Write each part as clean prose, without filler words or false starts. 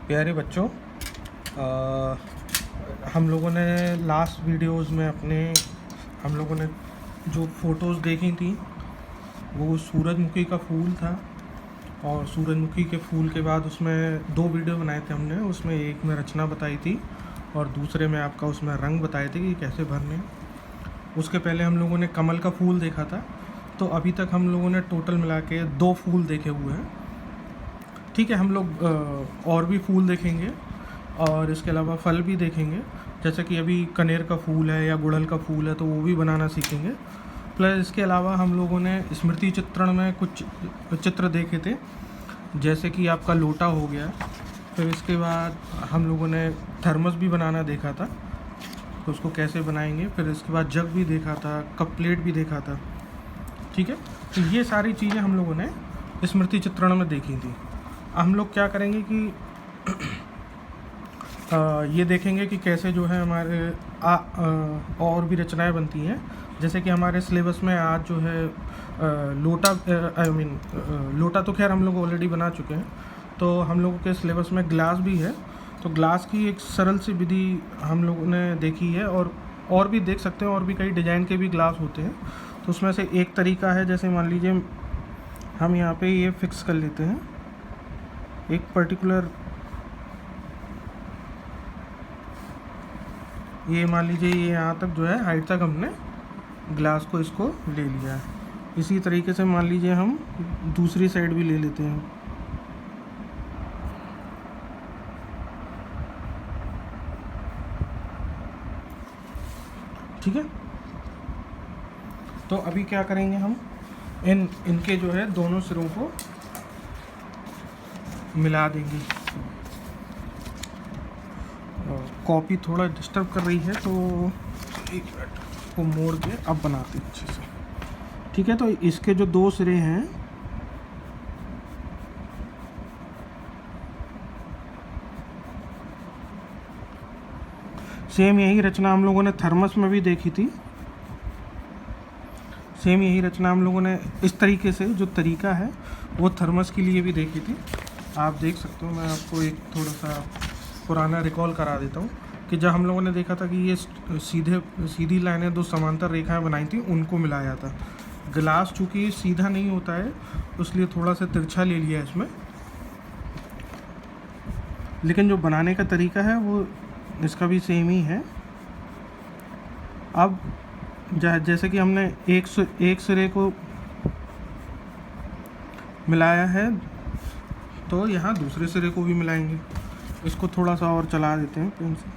प्यारे बच्चों, हम लोगों ने लास्ट वीडियोस में हम लोगों ने जो फ़ोटोज़ देखी थी वो सूरजमुखी का फूल था। और सूरजमुखी के फूल के बाद उसमें 2 वीडियो बनाए थे हमने। उसमें एक में रचना बताई थी और दूसरे में आपका उसमें रंग बताए थे कि कैसे भरने। उसके पहले हम लोगों ने कमल का फूल देखा था। तो अभी तक हम लोगों ने टोटल मिला के 2 फूल देखे हुए हैं। ठीक है, हम लोग और भी फूल देखेंगे और इसके अलावा फल भी देखेंगे। जैसे कि अभी कनेर का फूल है या गुड़हल का फूल है तो वो भी बनाना सीखेंगे। प्लस इसके अलावा हम लोगों ने स्मृति चित्रण में कुछ चित्र देखे थे, जैसे कि आपका लोटा हो गया। फिर इसके बाद हम लोगों ने थर्मस भी बनाना देखा था, तो उसको कैसे बनाएंगे। फिर इसके बाद जग भी देखा था, कप प्लेट भी देखा था। ठीक है, तो ये सारी चीज़ें हम लोगों ने स्मृति चित्रण में देखी थी। हम लोग क्या करेंगे कि ये देखेंगे कि कैसे जो है हमारे और भी रचनाएं बनती हैं। जैसे कि हमारे सिलेबस में आज जो है लोटा लोटा तो खैर हम लोग ऑलरेडी बना चुके हैं। तो हम लोगों के सिलेबस में ग्लास भी है। तो ग्लास की एक सरल सी विधि हम लोगों ने देखी है और भी देख सकते हैं। और भी कई डिज़ाइन के भी ग्लास होते हैं। तो उसमें से एक तरीका है, जैसे मान लीजिए हम यहाँ पे ये फिक्स कर लेते हैं एक पर्टिकुलर, ये मान लीजिए ये यहाँ तक जो है हाइट तक हमने ग्लास को इसको ले लिया है। इसी तरीके से मान लीजिए हम दूसरी साइड भी ले लेते हैं। ठीक है, तो अभी क्या करेंगे, हम इनके जो है दोनों सिरों को मिला देंगे। कॉपी थोड़ा डिस्टर्ब कर रही है तो एक मिनट को मोड़ के अब बनाते हैं अच्छे से। ठीक है, तो इसके जो 2 सिरे हैं सेम यही रचना हम लोगों ने थर्मस में भी देखी थी। सेम यही रचना हम लोगों ने इस तरीके से जो तरीका है वो थर्मस के लिए भी देखी थी। आप देख सकते हो, मैं आपको एक थोड़ा सा पुराना रिकॉल करा देता हूँ कि जब हम लोगों ने देखा था कि ये सीधी लाइनें 2 समांतर रेखाएं बनाई थी, उनको मिलाया था। ग्लास चूँकि सीधा नहीं होता है इसलिए थोड़ा सा तिरछा ले लिया इसमें, लेकिन जो बनाने का तरीका है वो इसका भी सेम ही है। अब जैसे कि हमने एक सिरे को मिलाया है तो यहाँ दूसरे सिरे को भी मिलाएंगे। इसको थोड़ा सा और चला देते हैं पेन से।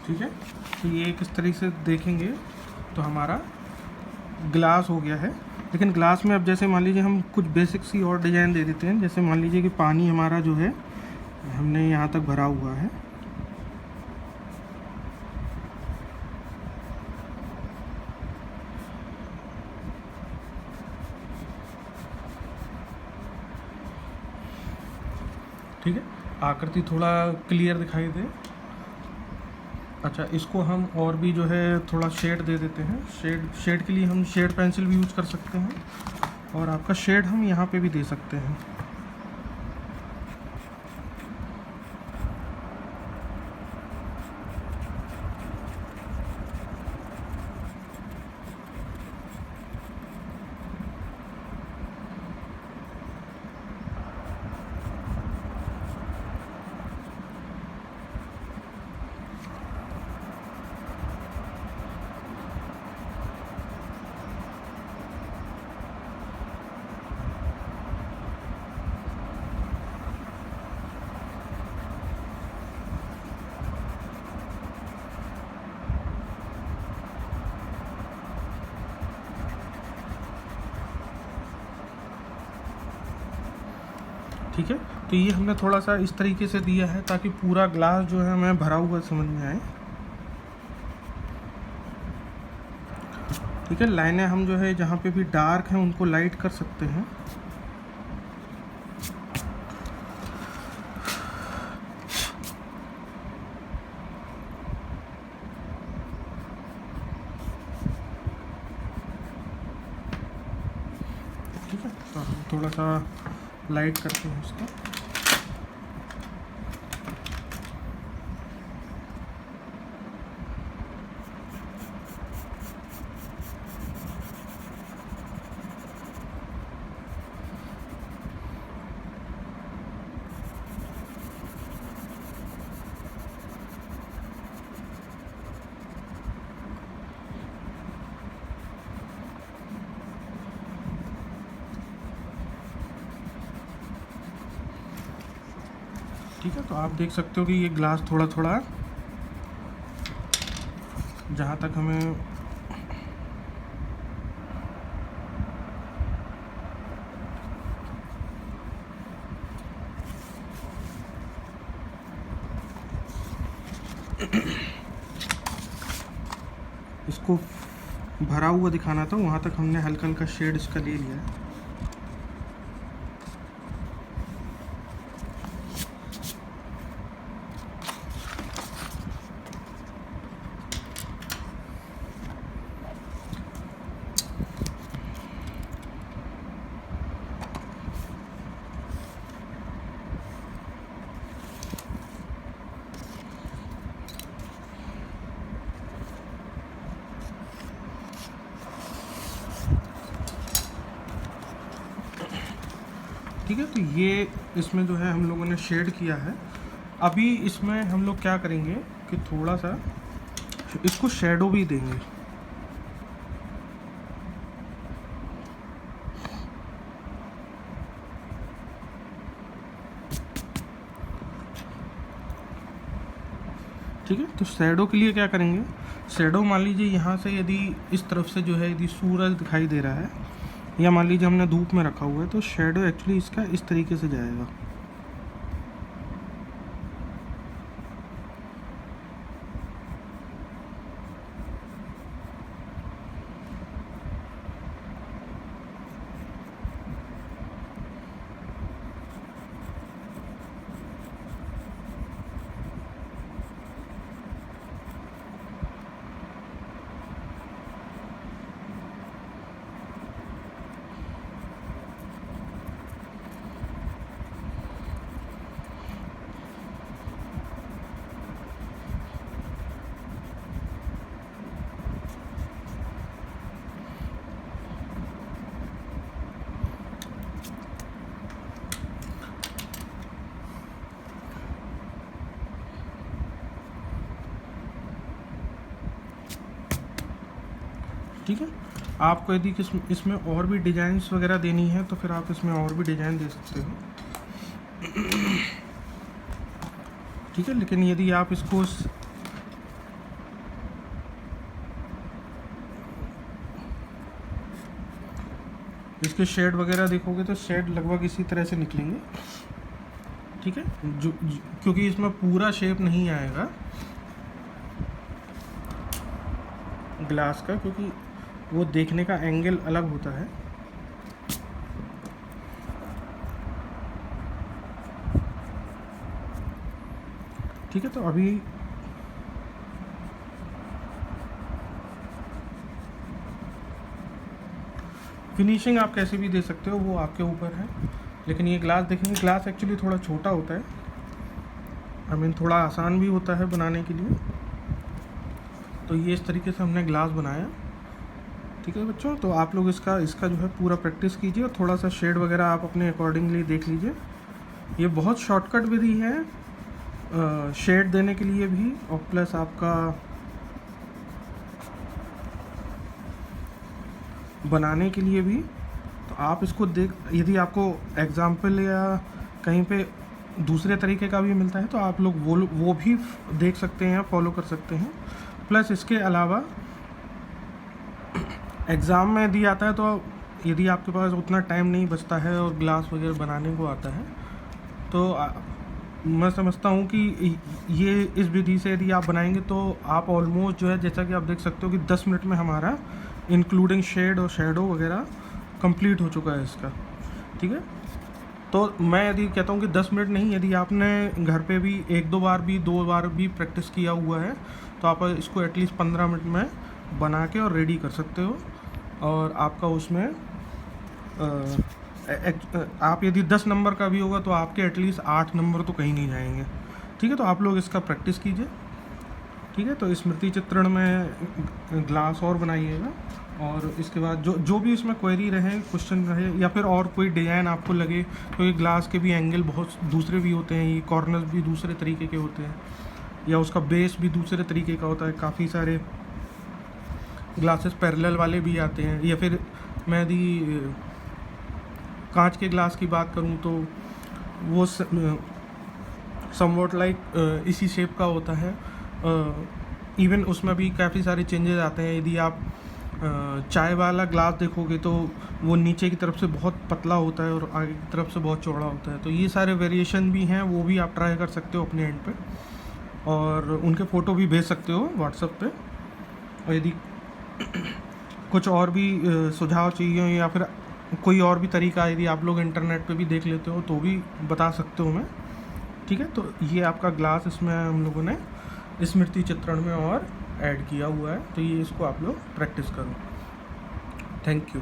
ठीक है, तो ये किस तरीके से देखेंगे तो हमारा ग्लास हो गया है। लेकिन ग्लास में अब जैसे मान लीजिए हम कुछ बेसिक सी और डिज़ाइन दे देते हैं। जैसे मान लीजिए कि पानी हमारा जो है हमने यहाँ तक भरा हुआ है। ठीक है, आकृति थोड़ा क्लियर दिखाई दे। अच्छा, इसको हम और भी जो है थोड़ा शेड दे देते हैं। शेड के लिए हम शेड पेंसिल भी यूज़ कर सकते हैं और आपका शेड हम यहाँ पे भी दे सकते हैं। ठीक है, तो ये हमने थोड़ा सा इस तरीके से दिया है ताकि पूरा ग्लास जो है हमें भरा हुआ समझ में आए। ठीक है, लाइनें हम जो है जहाँ पे भी डार्क हैं उनको लाइट कर सकते हैं। ठीक है, तो हम थोड़ा सा लाइट करते हैं उसको। ठीक है, तो आप देख सकते हो कि ये ग्लास थोड़ा थोड़ा जहाँ तक हमें इसको भरा हुआ दिखाना था वहाँ तक हमने हल्का हल्का शेड इसका ले लिया है। ठीक है, तो ये इसमें जो है हम लोगों ने शेड किया है। अभी इसमें हम लोग क्या करेंगे कि थोड़ा सा इसको शेडो भी देंगे। ठीक है, तो शेडो के लिए क्या करेंगे, शेडो मान लीजिए यहाँ से यदि इस तरफ से जो है यदि सूरज दिखाई दे रहा है या मान लीजिए हमने धूप में रखा हुआ है तो शेडो एक्चुअली इसका इस तरीके से जाएगा। ठीक है, आपको यदि इसमें और भी डिजाइन्स वगैरह देनी है तो फिर आप इसमें और भी डिजाइन दे सकते हो। ठीक है, लेकिन यदि आप इसको इसके शेड वगैरह देखोगे तो शेड लगभग इसी तरह से निकलेंगे। ठीक है, क्योंकि इसमें पूरा शेप नहीं आएगा ग्लास का, क्योंकि वो देखने का एंगल अलग होता है। ठीक है, तो अभी फिनिशिंग आप कैसे भी दे सकते हो, वो आपके ऊपर है। लेकिन ये ग्लास देखेंगे, ग्लास एक्चुअली थोड़ा छोटा होता है, आई मीन थोड़ा आसान भी होता है बनाने के लिए। तो ये इस तरीके से हमने ग्लास बनाया। ठीक है बच्चों, तो आप लोग इसका जो है पूरा प्रैक्टिस कीजिए और थोड़ा सा शेड वगैरह आप अपने अकॉर्डिंगली देख लीजिए। ये बहुत शॉर्टकट विधि है शेड देने के लिए भी, और प्लस आपका बनाने के लिए भी। तो आप इसको देख, यदि आपको एग्जाम्पल या कहीं पे दूसरे तरीके का भी मिलता है तो आप लोग वो भी देख सकते हैं, फॉलो कर सकते हैं। प्लस इसके अलावा एग्ज़ाम में यदि आता है तो यदि आपके पास उतना टाइम नहीं बचता है और ग्लास वगैरह बनाने को आता है तो मैं समझता हूँ कि ये इस विधि से यदि आप बनाएंगे तो आप ऑलमोस्ट जो है, जैसा कि आप देख सकते हो कि 10 मिनट में हमारा इंक्लूडिंग शेड और शेडो वगैरह कंप्लीट हो चुका है इसका। ठीक है, तो मैं यदि कहता हूँ कि 10 मिनट नहीं, यदि आपने घर पे भी 1-2 बार भी 2 बार भी प्रैक्टिस किया हुआ है तो आप इसको एटलीस्ट 15 मिनट में बना के और रेडी कर सकते हो। और आपका उसमें आप यदि 10 नंबर का भी होगा तो आपके एटलीस्ट 8 नंबर तो कहीं नहीं जाएंगे। ठीक है, तो आप लोग इसका प्रैक्टिस कीजिए। ठीक है, तो स्मृति चित्रण में ग्लास और बनाइएगा, और इसके बाद जो भी इसमें क्वेरी रहे, क्वेश्चन रहे, या फिर और कोई डिज़ाइन आपको लगे, क्योंकि ग्लास के भी एंगल बहुत दूसरे भी होते हैं, ये कॉर्नर्स भी दूसरे तरीके के होते हैं, या उसका बेस भी दूसरे तरीके का होता है। काफ़ी सारे ग्लासेस पैरेलल वाले भी आते हैं, या फिर मैं यदि कांच के ग्लास की बात करूं तो वो समवॉट लाइक इसी शेप का होता है। इवन उसमें भी काफ़ी सारे चेंजेस आते हैं। यदि आप चाय वाला ग्लास देखोगे तो वो नीचे की तरफ से बहुत पतला होता है और आगे की तरफ से बहुत चौड़ा होता है। तो ये सारे वेरिएशन भी हैं, वो भी आप ट्राई कर सकते हो अपने एंड पे, और उनके फ़ोटो भी भेज सकते हो व्हाट्सएप पे। और यदि कुछ और भी सुझाव चाहिए हो, या फिर कोई और भी तरीका यदि आप लोग इंटरनेट पे भी देख लेते हो तो भी बता सकते हो मैं। ठीक है, तो ये आपका ग्लास इसमें हम लोगों ने स्मृति चित्रण में और ऐड किया हुआ है, तो ये इसको आप लोग प्रैक्टिस करो। Thank you.